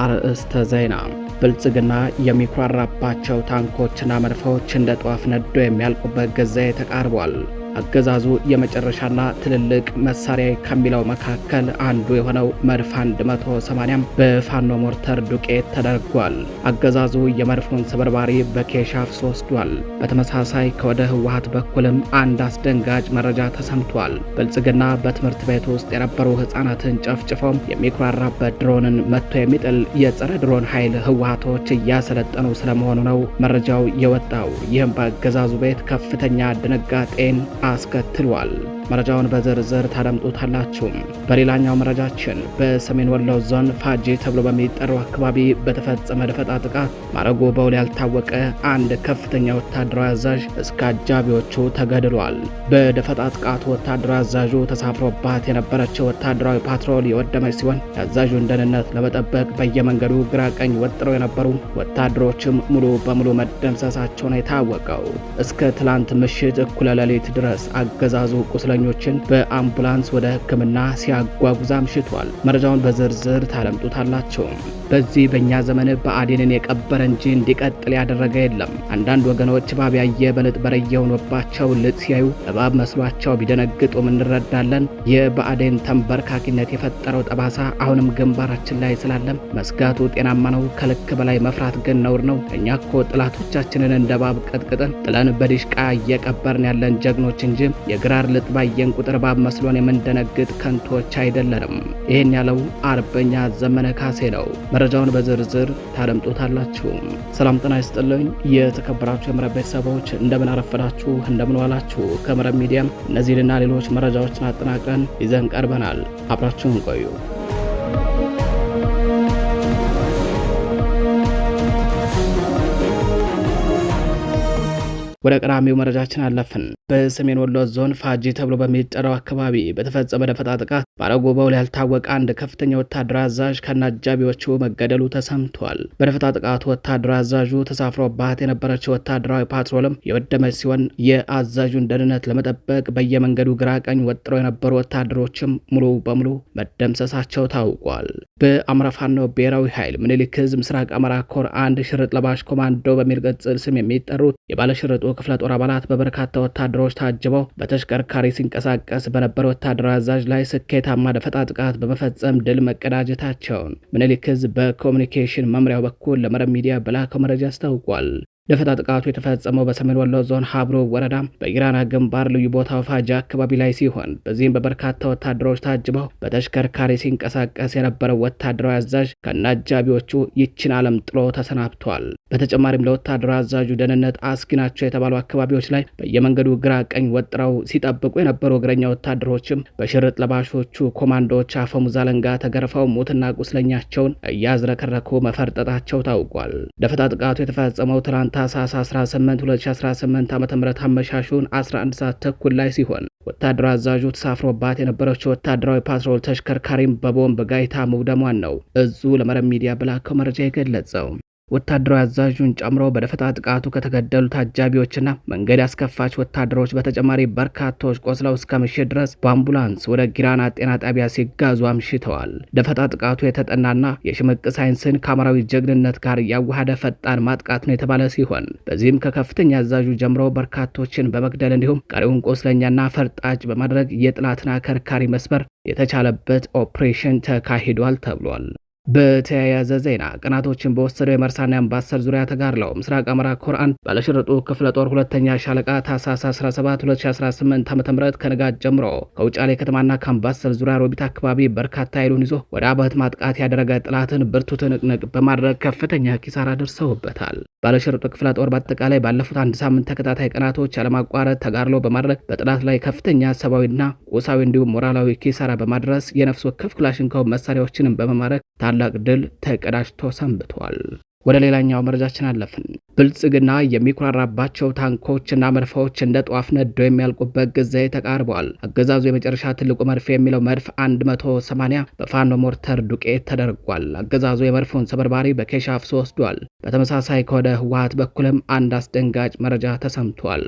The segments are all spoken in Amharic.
አርእስተ ዜና። ብልጽግና የሚኩራራባቸው ታንኮችና መድፎች እንደ ጧፍ ነዶ የሚያልቁበት ጊዜ ተቃርቧል። አገዛዙ የመጨረሻና ትልልቅ መሳሪያ ከሚለው መካከል አንዱ የሆነው መድፍ 180 በፋኖ ሞርተር ዱቄት ተደርጓል። አገዛዙ የመድፉን ስብርባሪ በኬሻፍ ወስዷል። በተመሳሳይ ከወደ ህወሓት በኩልም አንድ አስደንጋጭ መረጃ ተሰምቷል። ብልጽግና በትምህርት ቤት ውስጥ የነበሩ ህፃናትን ጨፍጭፎ የሚኩራራበት ድሮንን መጥቶ የሚጥል የጸረ ድሮን ኃይል ህወሓቶች እያሰለጠኑ ስለመሆኑ ነው መረጃው የወጣው። ይህም በአገዛዙ ቤት ከፍተኛ ድንጋጤን አስከትሏል። መረጃውን በዝርዝር ታደምጡታላችሁ። በሌላኛው መረጃችን በሰሜን ወሎ ዞን ፋጂ ተብሎ በሚጠራው አካባቢ በተፈጸመ ደፈጣ ጥቃት ማረጉ በውል ያልታወቀ አንድ ከፍተኛ ወታደራዊ አዛዥ እስከ አጃቢዎቹ ተገድሏል። በደፈጣ ጥቃቱ ወታደራዊ አዛዡ ተሳፍሮባት የነበረችው ወታደራዊ ፓትሮል የወደመች ሲሆን የአዛዡን ደህንነት ለመጠበቅ በየመንገዱ ግራ ቀኝ ወጥረው የነበሩ ወታደሮችም ሙሉ በሙሉ መደምሰሳቸው ነው የታወቀው። እስከ ትላንት ምሽት እኩለ ሌሊት ድረስ አገዛዙ ቁስለ ችን በአምቡላንስ ወደ ሕክምና ሲያጓጉዝ አምሽቷል። መረጃውን በዝርዝር ታደምጡታላችሁ። በዚህ በእኛ ዘመን ብአዴንን የቀበረ እንጂ እንዲቀጥል ያደረገ የለም። አንዳንድ ወገኖች እባብ ያየ በልጥ በረየ ሆኖባቸው ልጥ ሲያዩ እባብ መስሏቸው ቢደነግጡም እንረዳለን። የብአዴን ተንበርካኪነት የፈጠረው ጠባሳ አሁንም ግንባራችን ላይ ስላለም መስጋቱ ጤናማ ነው። ከልክ በላይ መፍራት ግን ነውር ነው። እኛ እኮ ጥላቶቻችንን እንደ እባብ ቀጥቅጠን ጥለን በዲሽቃ እየቀበርን ያለን ጀግኖች እንጂ የግራር ልጥ ባየን ቁጥር እባብ መስሎን የምንደነግጥ ከንቶች አይደለንም። ይህን ያለው አርበኛ ዘመነ ካሴ ነው። መረጃውን በዝርዝር ታደምጡታላችሁ። ሰላም ጤና ይስጥልኝ። የተከበራችሁ የመረብ ቤተሰቦች እንደምን አረፈዳችሁ፣ እንደምን ዋላችሁ። ከመረብ ሚዲያም እነዚህንና ሌሎች መረጃዎችን አጠናቅረን ይዘን ቀርበናል። አብራችሁን ቆዩ። ወደ ቀዳሚው መረጃችን አለፍን። በሰሜን ወሎ ዞን ፋጂ ተብሎ በሚጠራው አካባቢ በተፈጸመ ደፈጣ ጥቃት ማረጉ በውል ያልታወቀ አንድ ከፍተኛ ወታደራዊ አዛዥ ከነአጃቢዎቹ መገደሉ ተሰምቷል። በደፈጣ ጥቃቱ ወታደራዊ አዛዡ ተሳፍሮባት የነበረችው ወታደራዊ ፓትሮልም የወደመች ሲሆን የአዛዡን ደህንነት ለመጠበቅ በየመንገዱ ግራ ቀኝ ወጥረው የነበሩ ወታደሮችም ሙሉ በሙሉ መደምሰሳቸው ታውቋል። በአማራ ፋኖ ብሔራዊ ኃይል ምኒልክ ዕዝ ምስራቅ አማራ ኮር አንድ ሽርጥ ለባሽ ኮማንዶ በሚል ቅጽል ስም የሚጠሩት የባለሽርጡ ክፍለ ጦር አባላት በበርካታ ወታደሮች ታጅበው በተሽከርካሪ ሲንቀሳቀስ በነበረ ወታደራዊ አዛዥ ላይ ስኬታማ ደፈጣ ጥቃት በመፈጸም ድል መቀዳጀታቸውን ምኒልክ ዕዝ በኮሚኒኬሽን መምሪያው በኩል ለመረብ ሚዲያ በላከው መረጃ አስታውቋል። ደፈጣ ጥቃቱ የተፈጸመው በሰሜን ወሎ ዞን ሀብሮ ወረዳ በጊራና ግንባር ልዩ ቦታው ፋጃ አካባቢ ላይ ሲሆን በዚህም በበርካታ ወታደሮች ታጅበው በተሽከርካሪ ሲንቀሳቀስ የነበረው ወታደራዊ አዛዥ ከነአጃቢዎቹ ይችን ዓለም ጥሎ ተሰናብቷል። በተጨማሪም ለወታደራዊ አዛዡ ደህንነት አስጊ ናቸው የተባሉ አካባቢዎች ላይ በየመንገዱ ግራ ቀኝ ወጥረው ሲጠብቁ የነበሩ እግረኛ ወታደሮችም በሽርጥ ለባሾቹ ኮማንዶዎች አፈሙዝ አለንጋ ተገርፈው ሞትና ቁስለኛቸውን እያዝረከረኩ መፈርጠጣቸው ታውቋል። ደፈጣ ጥቃቱ የተፈጸመው ትናንት ታህሳስ 18 2018 ዓ.ም አመሻሹን 11 ሰዓት ተኩል ላይ ሲሆን ወታደራዊ አዛዡ ተሳፍሮባት የነበረችው ወታደራዊ ፓትሮል ተሽከርካሪም በቦምብ ጋይታ መውደሟን ነው እዙ ለመረብ ሚዲያ በላከው መረጃ የገለጸው። ወታደራዊ አዛዡን ጨምሮ በደፈጣ ጥቃቱ ከተገደሉት አጃቢዎችና መንገድ ያስከፋች ወታደሮች በተጨማሪ በርካታዎች ቆስለው እስከ ምሽት ድረስ በአምቡላንስ ወደ ጊራና ጤና ጣቢያ ሲጋዙ አምሽተዋል። ደፈጣ ጥቃቱ የተጠናና የሽምቅ ሳይንስን ከአማራዊ ጀግንነት ጋር ያዋሃደ ፈጣን ማጥቃት ነው የተባለ ሲሆን በዚህም ከከፍተኛ አዛዡ ጀምሮ በርካቶችን በመግደል እንዲሁም ቀሪውን ቆስለኛና ፈርጣጭ በማድረግ የጥላትን አከርካሪ መስበር የተቻለበት ኦፕሬሽን ተካሂዷል ተብሏል። በተያያዘ ዜና ቀናቶችን በወሰደው የመርሳና አምባሰል ዙሪያ ተጋድለው ምስራቅ አማራ ኮር አንድ ባለሽርጡ ክፍለ ጦር ሁለተኛ ሻለቃ ታህሳስ 17 2018 ዓ.ም ከንጋት ጀምሮ ከውጫሌ ከተማና ከአምባሰል ዙሪያ ሮቢት አካባቢ በርካታ ኃይሉን ይዞ ወደ አበት ማጥቃት ያደረገ ጥላትን ብርቱ ትንቅንቅ በማድረግ ከፍተኛ ኪሳራ ደርሰውበታል። ባለሽርጡ ክፍለ ጦር በአጠቃላይ ባለፉት አንድ ሳምንት ተከታታይ ቀናቶች ያለማቋረጥ ተጋድሎ በማድረግ በጥላት ላይ ከፍተኛ ሰብአዊና ቁሳዊ እንዲሁም ሞራላዊ ኪሳራ በማድረስ የነፍስ ወከፍ ክላሽንኮቭ መሳሪያዎችንም በመማረክ ታላቅ ድል ተቀዳጅቶ ሰንብቷል። ወደ ሌላኛው መረጃችን አለፍን። ብልጽግና የሚኩራራባቸው ታንኮችና መድፎች እንደ ጧፍ ነደው የሚያልቁበት ጊዜ ተቃርቧል። አገዛዙ የመጨረሻ ትልቁ መድፍ የሚለው መድፍ 180 በፋኖ ሞርተር ዱቄት ተደርጓል። አገዛዙ የመድፉን ስብርባሪ በኬሻፍ ወስዷል። በተመሳሳይ ከወደ ህወሓት በኩልም አንድ አስደንጋጭ መረጃ ተሰምቷል።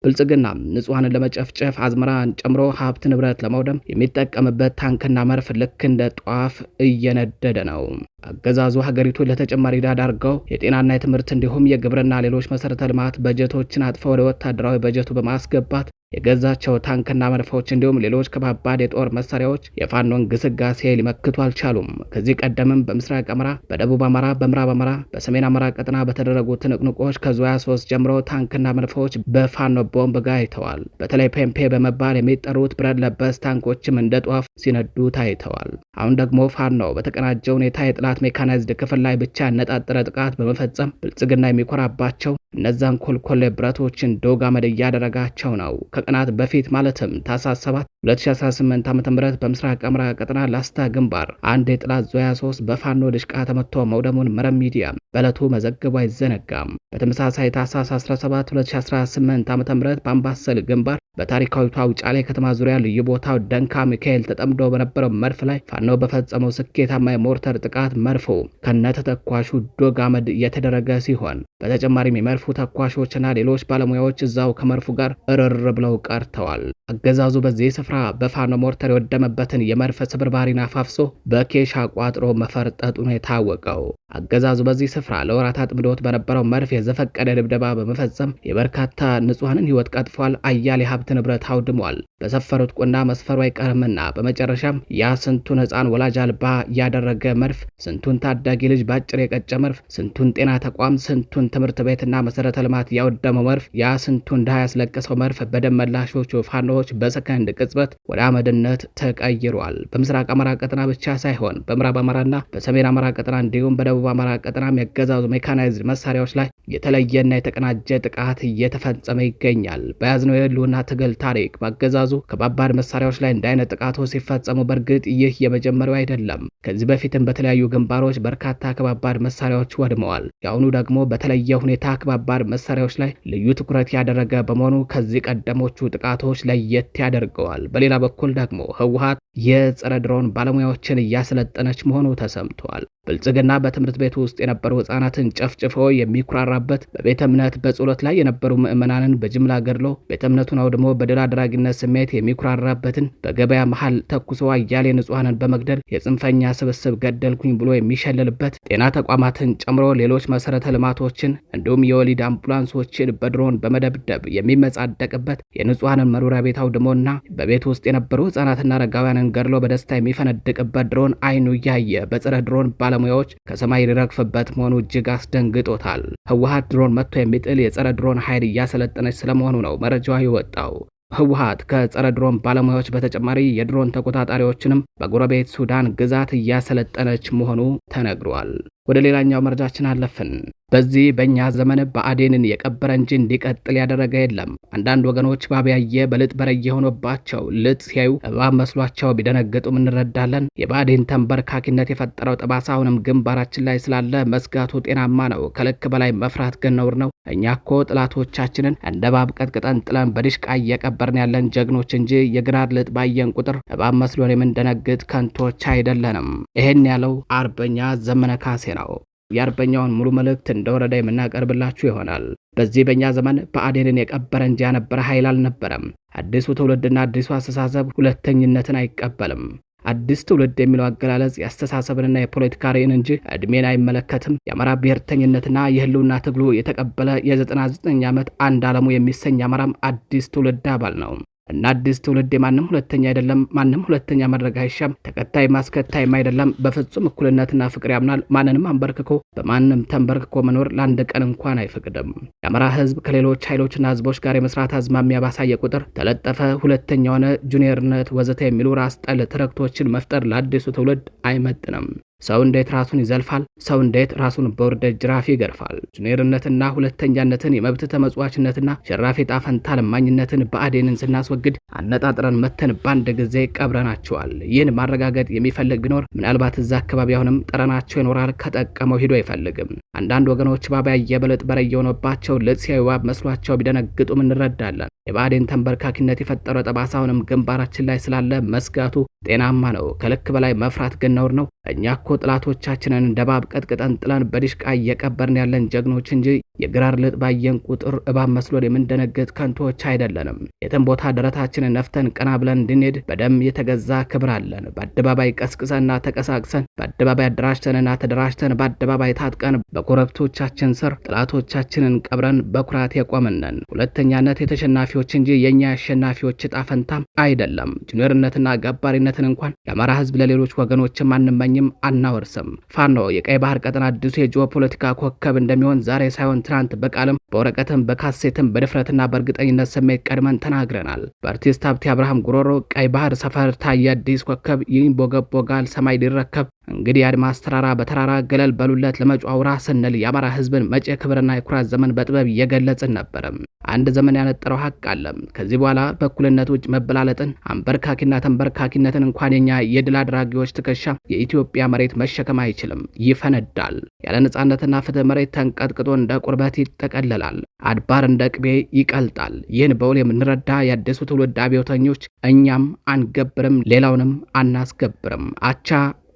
ብልጽግና ንጹሃንን ለመጨፍጨፍ አዝመራን ጨምሮ ሀብት ንብረት ለማውደም የሚጠቀምበት ታንክና መርፍ ልክ እንደ ጧፍ እየነደደ ነው። አገዛዙ ሀገሪቱን ለተጨማሪ ዕዳ ዳርገው የጤናና የትምህርት እንዲሁም የግብርና ሌሎች መሰረተ ልማት በጀቶችን አጥፈው ወደ ወታደራዊ በጀቱ በማስገባት የገዛቸው ታንክና መድፎች እንዲሁም ሌሎች ከባባድ የጦር መሳሪያዎች የፋኖን ግስጋሴ ሊመክቱ አልቻሉም። ከዚህ ቀደምም በምስራቅ አማራ፣ በደቡብ አማራ፣ በምዕራብ አማራ፣ በሰሜን አማራ ቀጠና በተደረጉ ትንቅንቆች ከዙያ 3 ጀምሮ ታንክና መድፎች በፋኖ ቦምብ ጋይተዋል። በተለይ ፔምፔ በመባል የሚጠሩት ብረት ለበስ ታንኮችም እንደ ጧፍ ሲነዱ ታይተዋል። አሁን ደግሞ ፋኖ በተቀናጀ ሁኔታ የጥላት ሜካናይዝድ ክፍል ላይ ብቻ ያነጣጠረ ጥቃት በመፈጸም ብልጽግና የሚኮራባቸው እነዛን ኮልኮሌ ብረቶችን ዶግ አመድ እያደረጋቸው ነው። ከቀናት በፊት ማለትም ታህሳስ 7 2018 ዓ.ም በምስራቅ አማራ ቀጠና ላስታ ግንባር አንድ የጥላት ዙያ 3 በፋኖ ድሽቃ ተመቶ መውደሙን መረብ ሚዲያ በዕለቱ መዘገቡ አይዘነጋም። በተመሳሳይ ታህሳስ 17 2018 ዓ.ም በአምባሰል ግንባር በታሪካዊቷ ውጫሌ ከተማ ዙሪያ ልዩ ቦታው ደንካ ሚካኤል ተጠምዶ በነበረው መድፍ ላይ ፋኖ በፈጸመው ስኬታማ የሞርተር ጥቃት መድፎ ከነተተኳሹ ዶግ አመድ የተደረገ ሲሆን በተጨማሪም የመድፉ ተኳሾችና ሌሎች ባለሙያዎች እዛው ከመድፉ ጋር እርር ብለው ቀርተዋል። አገዛዙ በዚህ ስፍራ በፋኖ ሞርተር የወደመበትን የመድፍ ስብርባሪን አፋፍሶ በኬሻ ቋጥሮ መፈርጠጡ ነው የታወቀው። አገዛዙ በዚህ ስፍራ ለወራት አጥምዶት በነበረው መድፍ የዘፈቀደ ድብደባ በመፈጸም የበርካታ ንጹሐንን ሕይወት ቀጥፏል። አያሌ ሀብት ንብረት አውድሟል። በሰፈሩት ቁና መስፈሩ አይቀርምና በመጨረሻም ያ ስንቱን ሕፃን ወላጅ አልባ ያደረገ መድፍ፣ ስንቱን ታዳጊ ልጅ ባጭር የቀጨ መድፍ፣ ስንቱን ጤና ተቋም፣ ስንቱን ትምህርት ቤትና መሰረተ ልማት ያወደመው መድፍ፣ ያ ስንቱን ድሃ ያስለቀሰው መድፍ በደም መላሾቹ ፋኖዎች በሰከንድ ቅጽበት ወደ አመድነት ተቀይሯል። በምስራቅ አማራ ቀጠና ብቻ ሳይሆን በምዕራብ አማራና በሰሜን አማራ ቀጠና እንዲሁም በደቡብ አማራ ቀጠናም የአገዛዙ ሜካናይዝድ መሳሪያዎች ላይ የተለየና የተቀናጀ ጥቃት እየተፈጸመ ይገኛል። በያዝነው የህልውና ትግል ታሪክ በአገዛዙ ከባባድ መሳሪያዎች ላይ እንደ አይነት ጥቃቶች ሲፈጸሙ በእርግጥ ይህ የመጀመሪያው አይደለም። ከዚህ በፊትም በተለያዩ ግንባሮች በርካታ ከባባድ መሳሪያዎች ወድመዋል። የአሁኑ ደግሞ በተለየ ሁኔታ ከባባድ መሳሪያዎች ላይ ልዩ ትኩረት ያደረገ በመሆኑ ከዚህ ቀደሞቹ ጥቃቶች ለየት ያደርገዋል። በሌላ በኩል ደግሞ ህወሓት የጸረ ድሮን ባለሙያዎችን እያሰለጠነች መሆኑ ተሰምቷል። ብልጽግና በትምህርት ቤት ውስጥ የነበሩ ህጻናትን ጨፍጭፎ የሚኩራራበት፣ በቤተ እምነት በጸሎት ላይ የነበሩ ምዕመናንን በጅምላ ገድሎ ቤተ እምነቱን አውድሞ በድል አድራጊነት ስሜት የሚኩራራበትን፣ በገበያ መሃል ተኩሶ አያሌ ንጹሐንን በመግደል የጽንፈኛ ስብስብ ገደልኩኝ ብሎ የሚሸልልበት፣ ጤና ተቋማትን ጨምሮ ሌሎች መሰረተ ልማቶችን እንዲሁም የወሊድ አምቡላንሶችን በድሮን በመደብደብ የሚመጻደቅበት፣ የንጹሐንን መኖሪያ ቤት አውድሞና በቤት ውስጥ የነበሩ ህጻናትና አረጋውያንን ገድሎ በደስታ የሚፈነድቅበት ድሮን አይኑ እያየ በጸረ ድሮን ባለሙያዎች ከሰማይ ሊረግፍበት መሆኑ እጅግ አስደንግጦታል። ህወሓት ድሮን መጥቶ የሚጥል የጸረ ድሮን ኃይል እያሰለጠነች ስለመሆኑ ነው መረጃዋ የወጣው። ህወሓት ከጸረ ድሮን ባለሙያዎች በተጨማሪ የድሮን ተቆጣጣሪዎችንም በጎረቤት ሱዳን ግዛት እያሰለጠነች መሆኑ ተነግሯል። ወደ ሌላኛው መረጃችን አለፍን። በዚህ በእኛ ዘመን ብአዴንን የቀበረ እንጂ እንዲቀጥል ያደረገ የለም። አንዳንድ ወገኖች ባቢያየ በልጥ በረየ ሆኖባቸው ልጥ ሲያዩ እባብ መስሏቸው ቢደነግጡም እንረዳለን። የብአዴን ተንበርካኪነት የፈጠረው ጠባሳ አሁንም ግንባራችን ላይ ስላለ መስጋቱ ጤናማ ነው። ከልክ በላይ መፍራት ግን ነውር ነው። እኛ እኮ ጥላቶቻችንን እንደ እባብ ቀጥቅጠን ጥለን በድሽቃ እየቀበርን ያለን ጀግኖች እንጂ የግራር ልጥ ባየን ቁጥር እባብ መስሎን የምንደነግጥ ከንቶች አይደለንም። ይህን ያለው አርበኛ ዘመነ ካሴ ነው። የአርበኛውን ሙሉ መልእክት እንደወረደ የምናቀርብላችሁ ይሆናል። በዚህ በእኛ ዘመን ብአዴንን የቀበረ እንጂ ያነበረ ኃይል አልነበረም። አዲሱ ትውልድና አዲሱ አስተሳሰብ ሁለተኝነትን አይቀበልም። አዲስ ትውልድ የሚለው አገላለጽ የአስተሳሰብንና የፖለቲካ ርዕይን እንጂ እድሜን አይመለከትም። የአማራ ብሔርተኝነትና የህልውና ትግሉ የተቀበለ የ99 ዓመት አንድ ዓለሙ የሚሰኝ አማራም አዲስ ትውልድ አባል ነው እና አዲስ ትውልድ የማንም ሁለተኛ አይደለም። ማንም ሁለተኛ ማድረግ አይሻም። ተከታይ ማስከታይም አይደለም። በፍጹም እኩልነትና ፍቅር ያምናል። ማንንም አንበርክኮ በማንም ተንበርክኮ መኖር ለአንድ ቀን እንኳን አይፈቅድም። የአማራ ህዝብ ከሌሎች ኃይሎችና ህዝቦች ጋር የመስራት አዝማሚያ ባሳየ ቁጥር ተለጠፈ፣ ሁለተኛ ሆነ፣ ጁኒየርነት ወዘተ የሚሉ ራስ ጠል ትርክቶችን መፍጠር ለአዲሱ ትውልድ አይመጥንም። ሰው እንዴት ራሱን ይዘልፋል? ሰው እንዴት ራሱን በውርደት ጅራፍ ይገርፋል? ጁኒየርነትና ሁለተኛነትን፣ የመብት ተመጽዋችነትና ሸራፊ ጣፈንታ ለማኝነትን ብአዴንን ስናስወግድ አነጣጥረን መተን ባንድ ጊዜ ቀብረናቸዋል። ይህን ማረጋገጥ የሚፈልግ ቢኖር ምናልባት እዛ አካባቢ አሁንም ጠረናቸው ይኖራል። ከጠቀመው ሂዶ አይፈልግም። አንዳንድ ወገኖች ባቢያ የበለጥ በረየ ሆኖባቸው ልጥ ሲያዩ እባብ መስሏቸው ቢደነግጡም እንረዳለን። የብአዴን ተንበርካኪነት የፈጠረው ጠባሳ አሁንም ግንባራችን ላይ ስላለ መስጋቱ ጤናማ ነው። ከልክ በላይ መፍራት ግን ነውር ነው። እኛ እኮ ጥላቶቻችንን እንደ እባብ ቀጥቅጠን ጥለን በድሽቃ እየቀበርን ያለን ጀግኖች እንጂ የግራር ልጥ ባየን ቁጥር እባብ መስሎን የምንደነግጥ ከንቶች አይደለንም። የትም ቦታ ደረታችንን ነፍተን ቀና ብለን እንድንሄድ በደም የተገዛ ክብር አለን። በአደባባይ ቀስቅሰንና ተቀሳቅሰን፣ በአደባባይ አደራጅተንና ተደራጅተን፣ በአደባባይ ታጥቀን፣ በኮረብቶቻችን ስር ጥላቶቻችንን ቀብረን በኩራት የቆምነን። ሁለተኛነት የተሸናፊዎች እንጂ የኛ አሸናፊዎች ዕጣ ፈንታ አይደለም። ጁኒየርነትና ገባሪነትን እንኳን የአማራ ህዝብ ለሌሎች ወገኖችም አንመኝም፣ አናወርስም። ፋኖ የቀይ ባህር ቀጠና አዲሱ የጂኦፖለቲካ ኮከብ እንደሚሆን ዛሬ ሳይሆን ትናንት በቃልም በወረቀትም በካሴትም በድፍረትና በእርግጠኝነት ስሜት ቀድመን ተናግረናል። በአርቲስት ሀብቴ አብርሃም ጉሮሮ ቀይ ባህር ሰፈር ታየ አዲስ ኮከብ ይንቦገቦጋል ሰማይ ሊረከብ። እንግዲህ አድማስ ተራራ በተራራ ገለል በሉለት ለመጪው አውራ ስንል የአማራ ህዝብን መጪ ክብርና የኩራት ዘመን በጥበብ እየገለጽን ነበርም። አንድ ዘመን ያነጠረው ሀቅ አለ። ከዚህ በኋላ በእኩልነት ውጭ መበላለጥን፣ አንበርካኪና ተንበርካኪነትን እንኳን የኛ የድል አድራጊዎች ትከሻ የኢትዮጵያ መሬት መሸከም አይችልም። ይፈነዳል። ያለ ነጻነትና ፍትህ መሬት ተንቀጥቅጦ እንደ ቁርበት ይጠቀለላል። አድባር እንደ ቅቤ ይቀልጣል። ይህን በውል የምንረዳ የአዲሱ ትውልድ አብዮተኞች እኛም አንገብርም፣ ሌላውንም አናስገብርም።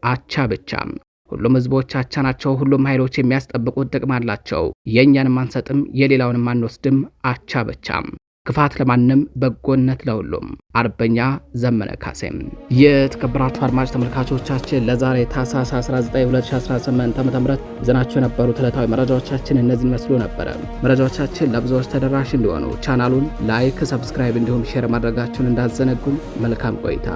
አቻ ብቻ። ሁሉም ህዝቦች አቻ ናቸው። ሁሉም ኃይሎች የሚያስጠብቁት ጥቅም አላቸው። የእኛንም አንሰጥም፣ የሌላውንም አንወስድም። አቻ ብቻ። ክፋት ለማንም በጎነት ለሁሉም። አርበኛ ዘመነ ካሴም። የተከበራችሁ አድማጭ ተመልካቾቻችን ለዛሬ ታህሳስ 19 2018 ዓ.ም ይዘናቸው የነበሩት ዕለታዊ መረጃዎቻችን እነዚህን መስሎ ነበረ። መረጃዎቻችን ለብዙዎች ተደራሽ እንዲሆኑ ቻናሉን ላይክ፣ ሰብስክራይብ እንዲሁም ሼር ማድረጋችሁን እንዳዘነጉም። መልካም ቆይታ።